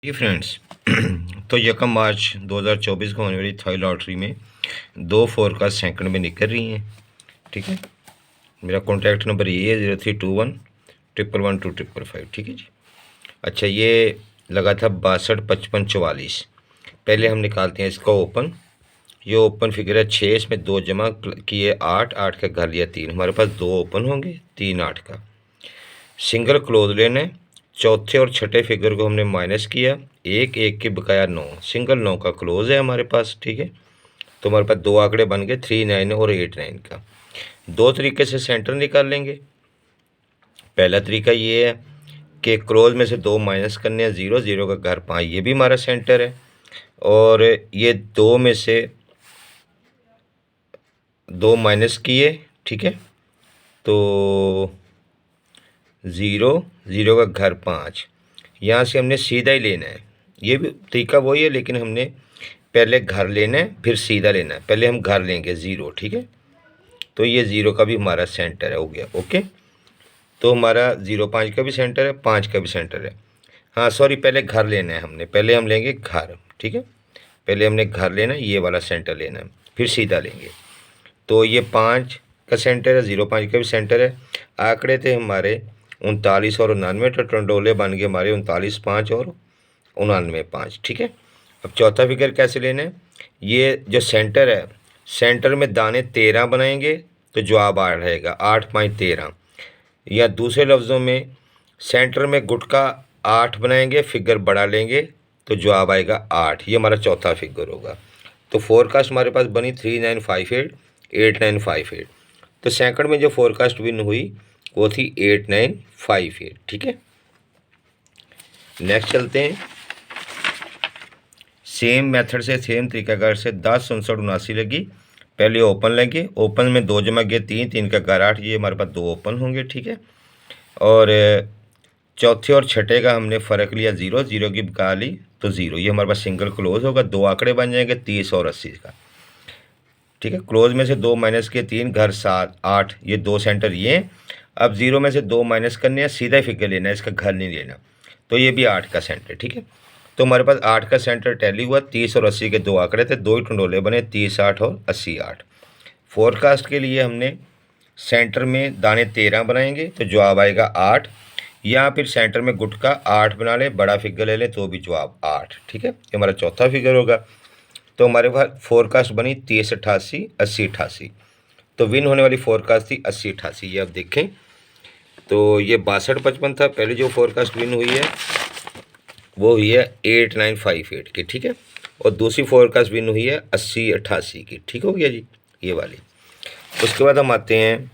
जी friends तो 1 मार्च 2024 को होने वाली थाई लॉटरी में 2 फोरकास्ट सेकंड में निकल रही हैं। ठीक है, मेरा कॉन्टैक्ट नंबर ये है 0321111255। ठीक है जी। अच्छा, ये लगा था 62, 55, 44। पहले हम निकालते हैं इसका ओपन। ये ओपन फिगर है 6, इसमें 2 जमा किए 8, 8 का घर लिया 3। हमारे पास 2 ओपन होंगे, 3 8 का। सिंगल क्लोज लेने, चौथे और छठे फिगर को हमने माइनस किया, 1 1 के बकाया 9, सिंगल 9 का क्लोज है हमारे पास। ठीक है, तो हमारे पास 2 आंकड़े बन गए 3 9 और 8 9 का। 2 तरीके से सेंटर निकाल लेंगे। पहला तरीका ये है कि क्लोज में से 2 माइनस करने हैं, 0 0 का घर 5, ये भी हमारा सेंटर है। और ये 2 में से 2 माइनस किए, ठीक है, तो 0 0 का घर 5, यहाँ से हमने सीधा ही लेना है। ये भी तरीका वही है, लेकिन हमने पहले घर लेना है फिर सीधा लेना है। पहले हम घर लेंगे 0। ठीक है, तो ये 0 का भी हमारा सेंटर है, हो गया ओके। तो हमारा 0 5 का भी सेंटर है, 5 का भी सेंटर है। हाँ सॉरी, पहले घर लेना है हमने, पहले हम लेंगे घर। ठीक है, पहले हमने घर लेना है, ये वाला सेंटर लेना है, फिर सीधा लेंगे। तो ये 5 का सेंटर है, 0 5 का भी सेंटर है। आंकड़े थे हमारे 39 और 99, तो टंडोले बन गए हमारे 39 5 और 99 5। ठीक है, अब चौथा फिगर कैसे लेना है। ये जो सेंटर है, सेंटर में दाने 13 बनाएंगे तो जवाब 8 रहेगा, 8 5 13। या दूसरे लफ्ज़ों में सेंटर में गुटका 8 बनाएंगे, फिगर बड़ा लेंगे तो जवाब आएगा 8। ये हमारा चौथा फिगर होगा। तो फोरकास्ट हमारे पास बनी 3958 8958। तो सेकंड में जो फोरकास्ट विन हुई वो थी 8958। ठीक है, नेक्स्ट चलते हैं। सेम मेथड से, सेम तरीकाकार से 10 59 79 लगी। पहले ओपन लेंगे, ओपन में 2 जमा गए 3, 3 का घर 8, ये हमारे पास 2 ओपन होंगे। ठीक है, और चौथे और छठे का हमने फ़र्क लिया 0 0 की बका ली तो 0, ये हमारे पास सिंगल क्लोज होगा। 2 आंकड़े बन जाएंगे 30 और 80 का। ठीक है, क्लोज में से 2 माइनस के 3, घर 7 8, ये 2 सेंटर ये हैं। अब 0 में से 2 माइनस करने हैं, सीधा ही फिगर लेना है, इसका घर नहीं लेना। तो ये भी 8 का सेंटर। ठीक है, तो हमारे पास 8 का सेंटर टैली हुआ। 30 और 80 के 2 आंकड़े थे, 2 ही टंडोले बने, 30 8 और 80 8। फोरकास्ट के लिए हमने सेंटर में दाने 13 बनाएंगे तो जवाब आएगा 8, या फिर सेंटर में गुटका 8 बना लें, बड़ा फिगर ले लें तो भी जवाब 8। ठीक है, ये हमारा चौथा फिगर होगा। तो हमारे पास फोरकास्ट बनी 30 88 80 88। तो विन होने वाली फोरकास्ट थी 80 88। ये अब देखें, तो ये 62 55 था। पहले जो फोरकास्ट विन हुई है वो हुई है 8958 की। ठीक है, और दूसरी फोरकास्ट विन हुई है 80 88 की। ठीक हो गया जी, ये वाली। उसके बाद हम आते हैं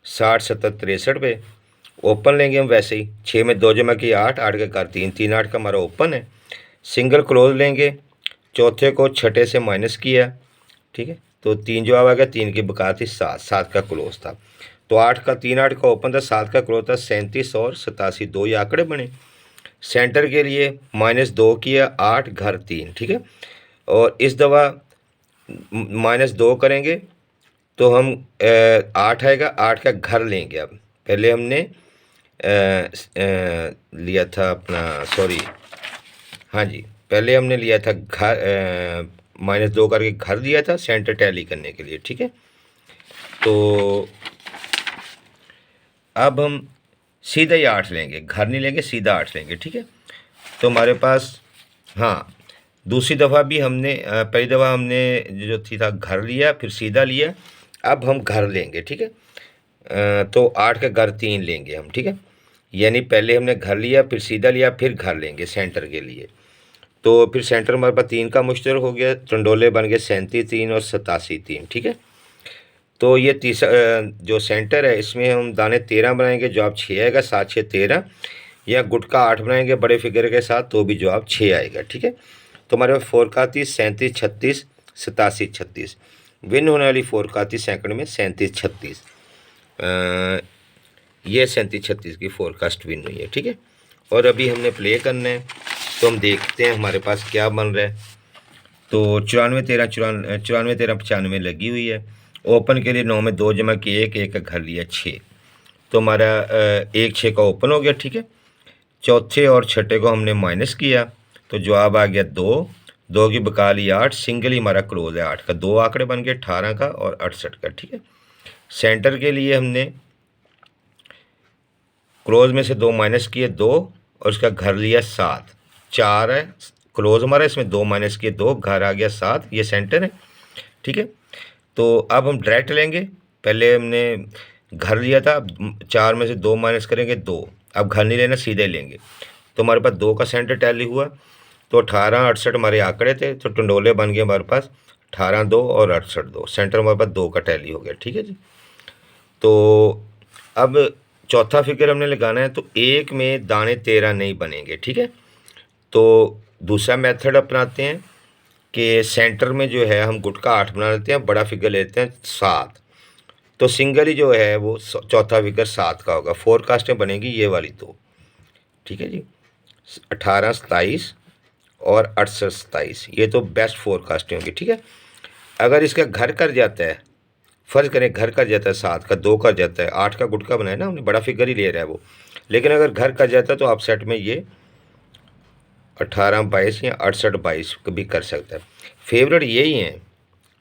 60 70 63 पे। ओपन लेंगे हम वैसे ही, 6 में 2 जमा की 8, 8 का घर 3, 3 8 का हमारा ओपन है। सिंगल क्लोज लेंगे, चौथे को छठे से माइनस किया। ठीक है, तो 3 जवाब आ गया, 3 की बका थी 7, 7 का क्लोज था। तो 8 का 3 8 का ओपन था, 7 का क्लोज था, 37 और 87, 2 ये आंकड़े बने। सेंटर के लिए -2 किया, 8 घर 3। ठीक है, और इस दफ़ा -2 करेंगे तो हम 8 आएगा, 8 का घर लेंगे। अब पहले हमने लिया था अपना, सॉरी हाँ जी, पहले हमने लिया था घर, -2 करके घर लिया था सेंटर टैली करने के लिए। ठीक है, तो अब हम सीधा ही 8 लेंगे, घर नहीं लेंगे, सीधा 8 लेंगे। ठीक है, तो हमारे पास, हाँ, दूसरी दफ़ा भी हमने पहली दफ़ा हमने जो थी था घर लिया, फिर सीधा लिया। अब हम घर लेंगे। ठीक है, तो 8 का घर 3 लेंगे हम। ठीक है, यानी पहले हमने घर लिया, फिर सीधा लिया, फिर घर लेंगे सेंटर के लिए। तो फिर सेंटर हमारे पास 3 का मुश्तरक हो गया, टंडोले बन गए 37 3 और 87 3। ठीक है, तो ये तीसरा जो सेंटर है इसमें हम दाने 13 बनाएंगे, जवाब 6 आएगा, 7 6 13। या गुटका 8 बनाएंगे बड़े फिगर के साथ तो भी जवाब 6 आएगा। ठीक है, तो हमारे पास फोरकास्ट थी 37 36 87 36। विन होने वाली फोरकास्ट थी सेकंड में 37 36। ये 37 36 की फोरकास्ट विन हुई है। ठीक है, और अभी हमने प्ले करना है, तो हम देखते हैं हमारे पास क्या बन रहा है। तो 94 13 94 13 95 लगी हुई है। ओपन के लिए 9 में 2 जमा किए, 1 1 का घर लिया 6, तो हमारा 1 6 का ओपन हो गया। ठीक है, चौथे और छठे को हमने माइनस किया, तो जवाब आ गया 2, 2 की बकाली 8, सिंगल ही हमारा क्लोज है 8 का। 2 आंकड़े बन गए 18 का और 68 का, ठीक है। सेंटर के लिए हमने क्लोज में से 2 माइनस किए 2 और उसका घर लिया 7, 4 है क्लोज हमारा, इसमें 2 माइनस किए 2, घर आ गया 7, ये सेंटर है, ठीक है। तो अब हम डायरेक्ट लेंगे, पहले हमने घर लिया था, 4 में से 2 माइनस करेंगे 2, अब घर नहीं लेना सीधे लेंगे। तो हमारे पास 2 का सेंटर टैली हुआ, तो 18 68 हमारे आंकड़े थे, तो टंडोले बन गए हमारे पास 18 2 और 68 2, सेंटर हमारे पास 2 का टैली हो गया, ठीक है जी। तो अब चौथा फिगर हमने लगाना है, तो 1 में दाने 13 नहीं बनेंगे, ठीक है। तो दूसरा मेथड अपनाते हैं कि सेंटर में जो है हम गुट का 8 बना लेते हैं, बड़ा फिगर लेते हैं 7, तो सिंगल ही जो है वो चौथा फिगर 7 का होगा। फोरकास्ट में बनेगी ये वाली 2, ठीक है जी। 18 27 और 68 27, ये तो बेस्ट फोरकास्ट होंगी, ठीक है। अगर इसका घर कर जाता है, फ़र्ज़ करें घर कर जाता है 7 का 2 कर जाता है, 8 का गुट का बनाया ना हमने, बड़ा फिगर ही ले रहा है वो, लेकिन अगर घर कर जाता है तो आप सेट में ये 18 22 या 68 22 भी कर सकता है। फेवरेट यही हैं,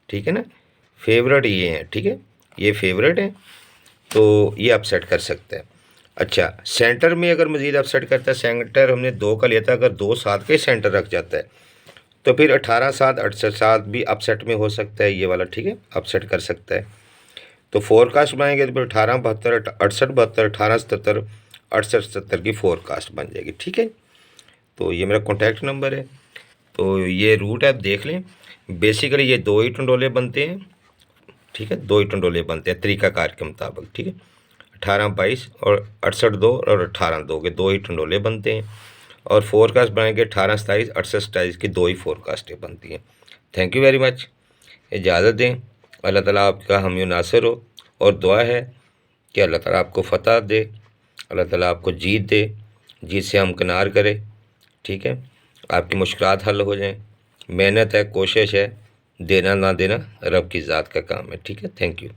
ठीक है ना, फेवरेट ये हैं, ठीक है, ये फेवरेट है, तो ये आप सेट कर सकते हैं। अच्छा, सेंटर में अगर मज़ीद आप सेट करता है, सेंटर हमने 2 का लिया था, अगर 2 7 के सेंटर रख जाता है तो फिर 18 7 68 7 भी अपसेट में हो सकता है, ये वाला, ठीक है, अपसेट कर सकता है। तो फोरकास्ट बनाएंगे तो फिर 18 72 68 72 18 77 68 77 की फोरकास्ट बन जाएगी, ठीक है। तो ये मेरा कॉन्टैक्ट नंबर है, तो ये रूट है, आप देख लें। बेसिकली ये 2 ही टंडोले बनते हैं, ठीक है, 2 ही टंडोले बनते हैं तरीकाकार के मुताबिक, ठीक है। 18 22 और 68 2 और 18 2 के 2 ही टंडोले बनते हैं, और फोरकास्ट बनाएंगे 18 27 68 27 की 2 ही फोरकास्टें बनती हैं। थैंक यू वेरी मच, इजाज़त दें। अल्लाह ताला आपका हामी नासिर हो, और दुआ है कि अल्लाह ताला आपको फ़तह दे, अल्लाह ताला आपको जीत दे, जीत से हमकिनार करे, ठीक है, आपकी मुश्किलात हल हो जाएं। मेहनत है, कोशिश है, देना ना देना रब की ज़ात का काम है, ठीक है। Thank you.